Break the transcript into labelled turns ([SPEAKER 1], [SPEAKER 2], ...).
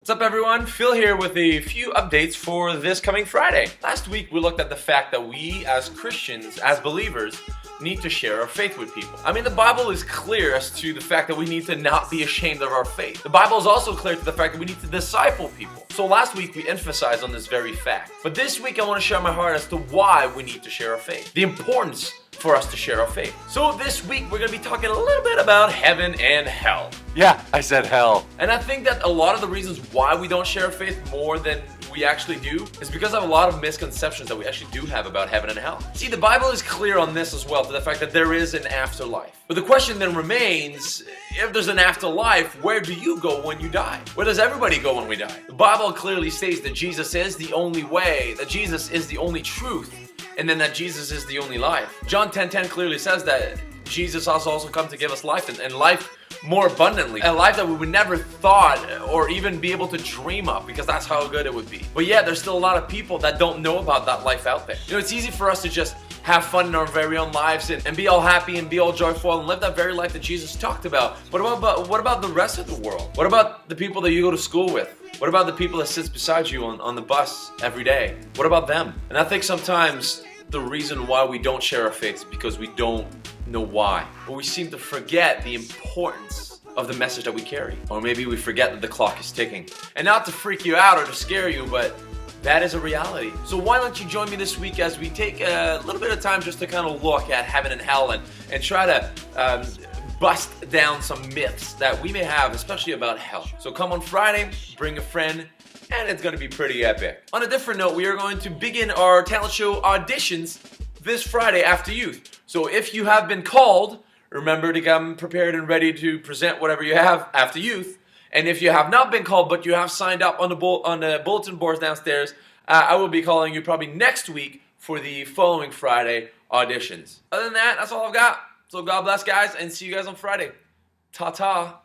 [SPEAKER 1] What's up everyone? Phil here with a few updates for this coming Friday. Last week we looked at the fact that we as Christians, as believers, need to share our faith with people. I mean, the Bible is clear as to the fact that we need to not be ashamed of our faith. The Bible is also clear to the fact that we need to disciple people. So last week we emphasized on this very fact. But this week I want to share my heart as to why we need to share our faith. The importance for us to share our faith. So this week we're going to be talking a little bit about heaven and hell.
[SPEAKER 2] Yeah, I said hell.
[SPEAKER 1] And I think that a lot of the reasons why we don't share our faith more than we actually do is because of a lot of misconceptions that we actually do have about heaven and hell. See, the Bible is clear on this as well, to the fact that there is an afterlife. But the question then remains, if there's an afterlife, where do you go when you die? Where does everybody go when we die? The Bible clearly states that Jesus is the only way, that Jesus is the only truth, and then that Jesus is the only life. John 10:10 clearly says that Jesus has also come to give us life, and life more abundantly. A life that we would never thought or even be able to dream of, because that's how good it would be. But yeah, there's still a lot of people that don't know about that life out there. You know, it's easy for us to just have fun in our very own lives and be all happy and be all joyful and live that very life that Jesus talked about. But what about the rest of the world? What about the people that you go to school with? What about the people that sits beside you on the bus every day? What about them? And I think sometimes the reason why we don't share our faith is because we don't know why. Or we seem to forget the importance of the message that we carry. Or maybe we forget that the clock is ticking. And not to freak you out or to scare you, but that is a reality. So why don't you join me this week as we take a little bit of time just to kind of look at heaven and hell and try to bust down some myths that we may have, especially about hell. So come on Friday, bring a friend, and it's going to be pretty epic. On a different note, we are going to begin our talent show auditions this Friday after youth. So if you have been called, remember to come prepared and ready to present whatever you have after youth. And if you have not been called, but you have signed up on the bulletin boards downstairs, I will be calling you probably next week for the following Friday auditions. Other than that, that's all I've got. So God bless, guys, and see you guys on Friday. Ta-ta.